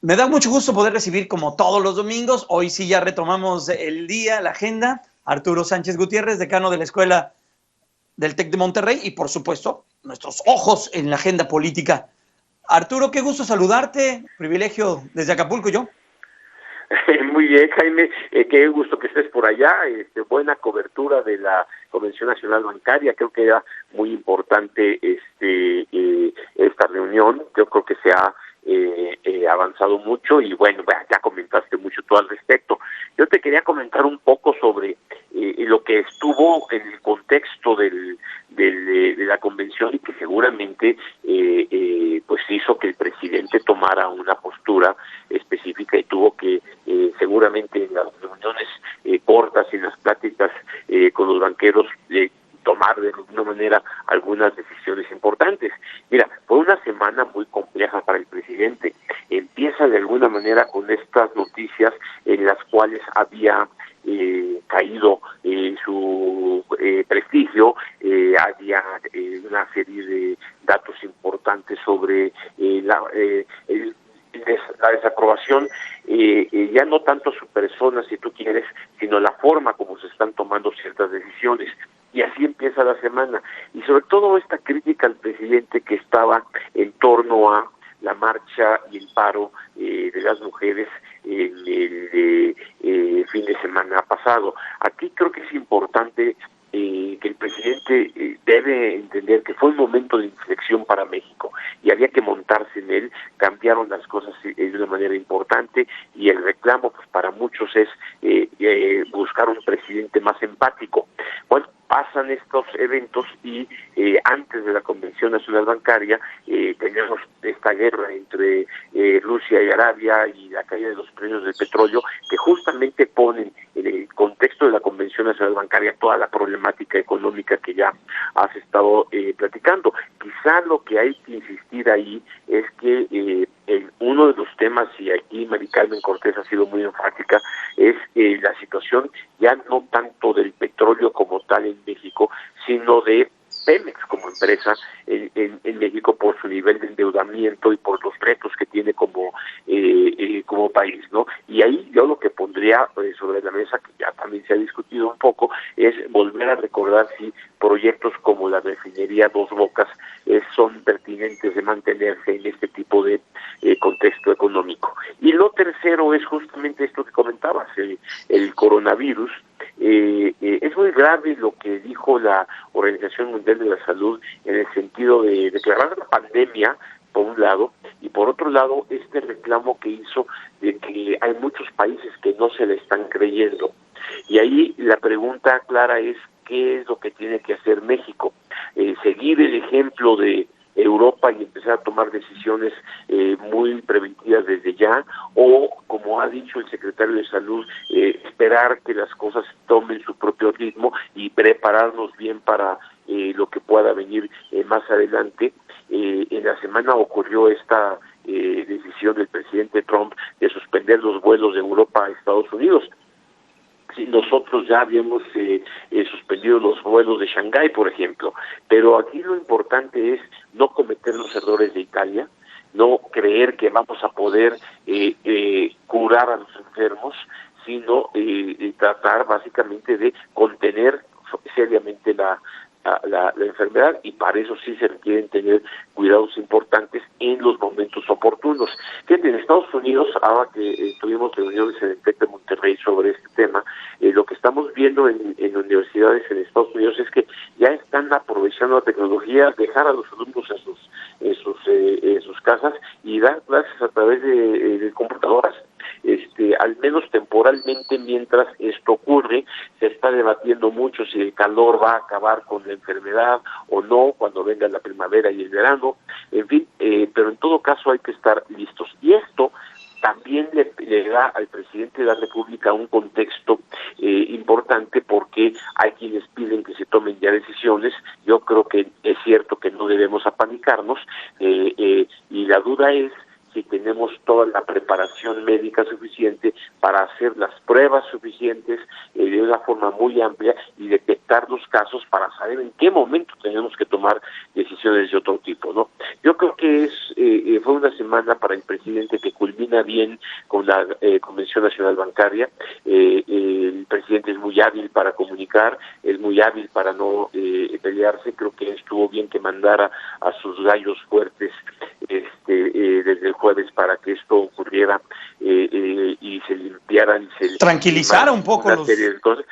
Me da mucho gusto poder recibir, como todos los domingos, hoy sí ya retomamos el día, la agenda, Arturo Sánchez Gutiérrez, decano de la Escuela del TEC de Monterrey y, por supuesto, nuestros ojos en la agenda política. Arturo, qué gusto saludarte, privilegio desde Acapulco yo. Muy bien, Jaime, qué gusto que estés por allá, buena cobertura de la Convención Nacional Bancaria, creo que era muy importante esta reunión, yo creo que se ha avanzado mucho y bueno, ya comentaste mucho tú al respecto. Yo te quería comentar un poco sobre lo que estuvo en el contexto de la convención y que seguramente pues hizo que el presidente tomara una postura específica y tuvo que seguramente en las reuniones cortas y en las pláticas con los banqueros tomar de alguna manera algunas decisiones importantes. Mira, fue una semana muy compleja para el presidente. Empieza de alguna manera con estas noticias en las cuales había caído su prestigio, había una serie de datos importantes sobre la desaprobación, ya no tanto su persona, si tú quieres, sino la forma como se están tomando ciertas decisiones. Y así empieza la semana. Y sobre todo esta crítica al presidente que estaba en torno a la marcha y el paro de las mujeres en el fin de semana pasado. Aquí creo que es importante que el presidente debe entender que fue un momento de inflexión para México y había que montarse en él. Cambiaron las cosas de una manera importante y el reclamo pues para muchos es buscar un presidente más empático. Bueno, pasan estos eventos y antes de la Convención Nacional Bancaria tenemos esta guerra entre Rusia y Arabia y la caída de los precios del petróleo que justamente ponen en el contexto de la Convención Nacional Bancaria toda la problemática económica que ya has estado platicando. Quizá lo que hay que insistir ahí es que uno de los temas, y aquí Mari Carmen Cortés ha sido muy enfática, es la situación ya no tanto del petróleo como tal en México, sino de Pemex como empresa en México por su nivel de endeudamiento y por los retos que tiene como país, ¿no? Y ahí yo lo que pondría sobre la mesa, que ya también se ha discutido un poco, es volver a recordar si proyectos como la refinería Dos Bocas son pertinentes de mantenerse en este tipo de contexto económico. Y lo tercero es justamente esto que comentabas, el coronavirus. Es muy grave lo que dijo la Organización Mundial de la Salud en el sentido de declarar la pandemia, por un lado, y por otro lado, este reclamo que hizo de que hay muchos países que no se le están creyendo. Y ahí la pregunta clara es, ¿qué es lo que tiene que hacer México? ¿Seguir el ejemplo de Europa y empezar a tomar decisiones muy preventivas desde ya, o como ha dicho el secretario de Salud, esperar que las cosas tomen su propio ritmo y prepararnos bien para lo que pueda venir más adelante? En la semana ocurrió esta decisión del presidente Trump de suspender los vuelos de Europa a Estados Unidos. Sí, nosotros ya habíamos suspendido los vuelos de Shanghái, por ejemplo, pero aquí lo importante es no cometer los errores de Italia, no creer que vamos a poder curar a los enfermos, sino tratar básicamente de contener seriamente la enfermedad, y para eso sí se requieren tener cuidados importantes en los momentos oportunos. Fíjate, en Estados Unidos, ahora que tuvimos reuniones en el TEC de Monterrey sobre este tema, lo que estamos viendo en universidades en Estados Unidos es que ya están aprovechando la tecnología, dejar a los alumnos en sus casas y dar clases a través de computadoras. Al menos temporalmente, mientras esto ocurre, se está debatiendo mucho si el calor va a acabar con la enfermedad o no cuando venga la primavera y el verano, en fin, pero en todo caso hay que estar listos. Y esto también le da al presidente de la República un contexto importante, porque hay quienes piden que se tomen ya decisiones. Yo creo que es cierto que no debemos apanicarnos, y la duda es si tenemos toda la preparación médica suficiente para hacer las pruebas suficientes de una forma muy amplia y detectar los casos para saber en qué momento tenemos que tomar decisiones de otro tipo, ¿no? Yo creo que es fue una semana para el presidente que culmina bien con la Convención Nacional Bancaria. El presidente es muy hábil para comunicar, es muy hábil para no pelearse. Creo que estuvo bien que mandara a sus gallos fuertes desde el jueves para que esto ocurriera y se limpiaran y se tranquilizara un poco los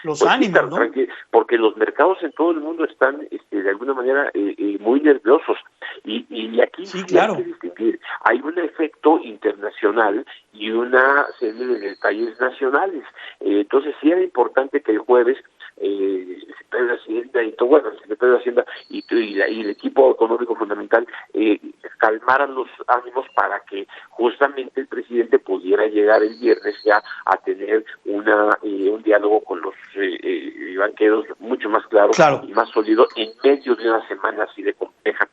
pues ánimos, sí, ¿no? Porque los mercados en todo el mundo están de alguna manera muy nerviosos y aquí sí, claro, hay que distinguir. Hay un efecto internacional y una serie de detalles nacionales. Entonces sí era importante que el jueves el secretario de Hacienda y todo, bueno, el secretario de Hacienda y el equipo económico fundamental calmaran los ánimos para que justamente el presidente pudiera llegar el viernes ya a tener un diálogo con los banqueros mucho más claro y más sólido en medio de una semana así de compleja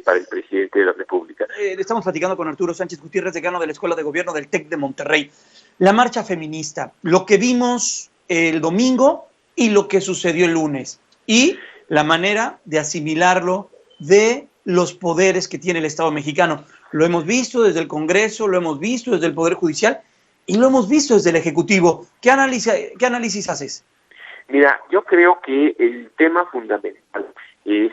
para el presidente de la República. Estamos platicando con Arturo Sánchez Gutiérrez, decano de la Escuela de Gobierno del TEC de Monterrey. La marcha feminista, lo que vimos el domingo y lo que sucedió el lunes, y la manera de asimilarlo de los poderes que tiene el Estado mexicano. Lo hemos visto desde el Congreso, lo hemos visto desde el Poder Judicial y lo hemos visto desde el Ejecutivo. ¿Qué análisis haces? Mira, yo creo que el tema fundamental es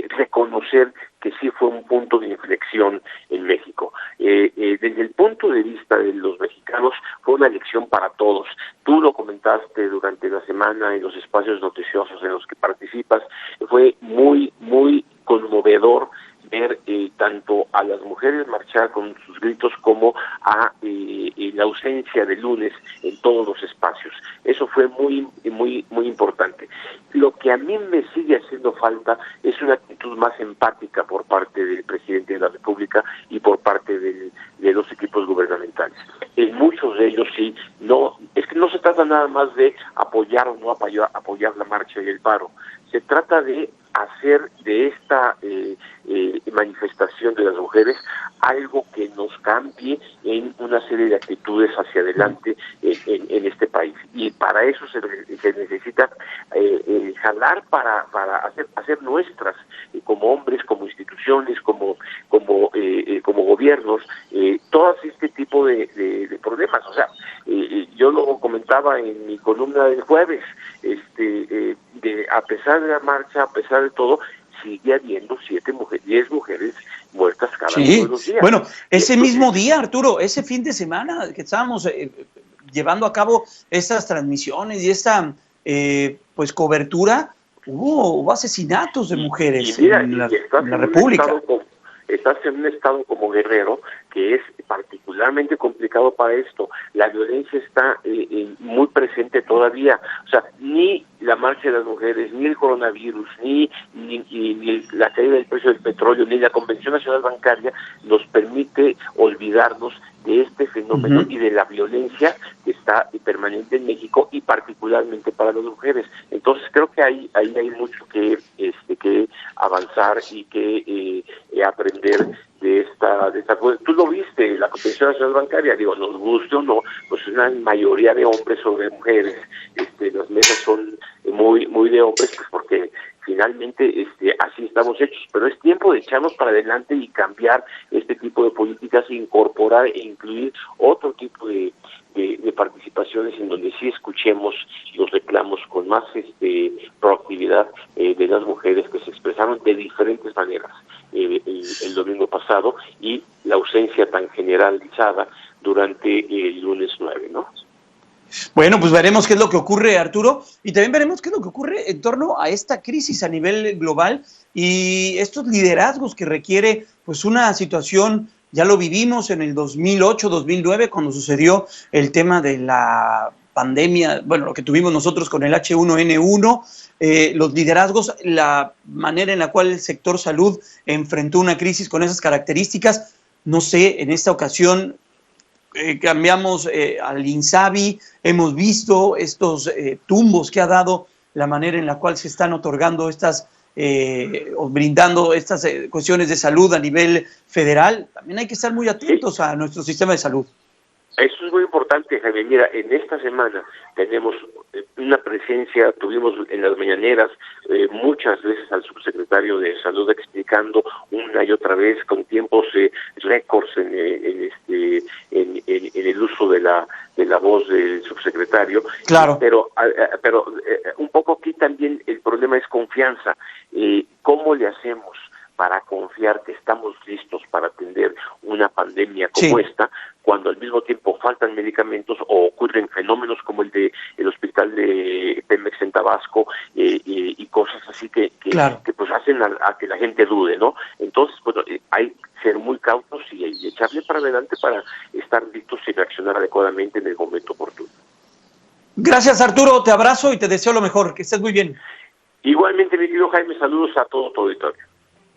reconocer que sí fue un punto de inflexión en México. Desde el punto de vista de los mexicanos, fue una elección para todos. Tú lo comentaste durante la semana en los espacios noticiosos en los que participas. Fue muy, muy conmovedor ver tanto a las mujeres marchar con sus gritos como a la ausencia de lunes en todos los espacios. Eso fue muy, muy, muy importante. Lo que a mí me sigue haciendo falta es una actitud más empática por parte del presidente de la República y por parte de los equipos gubernamentales. En muchos de ellos sí, es que no se trata nada más de apoyar o no apoyar la marcha y el paro. Se trata de hacer de esta manifestación de las mujeres algo que nos cambie en una serie de actitudes hacia adelante en este país. Y para eso se necesita jalar para hacer nuestras, como hombres, como instituciones, como gobiernos, todo este tipo de problemas. O sea, yo lo comentaba en mi columna del jueves, a pesar de la marcha, a pesar de todo, sigue habiendo 10 mujeres muertas cada uno de los días. Bueno, ese mismo día, Arturo, ese fin de semana que estábamos llevando a cabo estas transmisiones y esta pues cobertura, hubo asesinatos de mujeres en la República. Estás en un estado como Guerrero, que es particularmente complicado para esto. La violencia está muy presente todavía. O sea, ni la marcha de las mujeres, ni el coronavirus, ni la caída del precio del petróleo, ni la Convención Nacional Bancaria nos permite olvidarnos de este fenómeno y de la violencia que está permanente en México y particularmente para las mujeres. Entonces creo que ahí hay mucho que avanzar y que aprender de esta tú lo viste, la Convención Nacional Bancaria, digo, nos guste o no, pues es una mayoría de hombres sobre mujeres. Las mesas son muy muy de hombres, pues porque finalmente así estamos hechos, pero es tiempo de echarnos para adelante y cambiar este tipo de políticas, incorporar e incluir otro tipo de participaciones en donde sí escuchemos los reclamos con más proactividad de las mujeres que se expresaron de diferentes maneras el domingo pasado y la ausencia tan generalizada durante el lunes 9, ¿no? Bueno, pues veremos qué es lo que ocurre, Arturo, y también veremos qué es lo que ocurre en torno a esta crisis a nivel global y estos liderazgos que requiere pues una situación. Ya lo vivimos en el 2008, 2009, cuando sucedió el tema de la pandemia, bueno, lo que tuvimos nosotros con el H1N1, los liderazgos, la manera en la cual el sector salud enfrentó una crisis con esas características. No sé, en esta ocasión cambiamos al INSABI, hemos visto estos tumbos que ha dado la manera en la cual se están otorgando estas o brindando estas cuestiones de salud a nivel federal. También hay que estar muy atentos a nuestro sistema de salud. Eso es muy importante, Javier. Mira, en esta semana tenemos una presencia, tuvimos en las mañaneras muchas veces al subsecretario de Salud explicando una y otra vez con tiempos récords en el uso de la voz del subsecretario. Claro. Pero un poco aquí también el problema es confianza. ¿Cómo le hacemos para confiar que estamos listos para atender una pandemia como esta, cuando al mismo tiempo faltan medicamentos o ocurren fenómenos como el de el hospital de Pemex en Tabasco y cosas así que pues hacen a que la gente dude, ¿no? Entonces, bueno, hay que ser muy cautos y echarle para adelante para estar listos y reaccionar adecuadamente en el momento oportuno. Gracias, Arturo, te abrazo y te deseo lo mejor, que estés muy bien. Igualmente, mi querido Jaime, saludos a todo tu auditorio.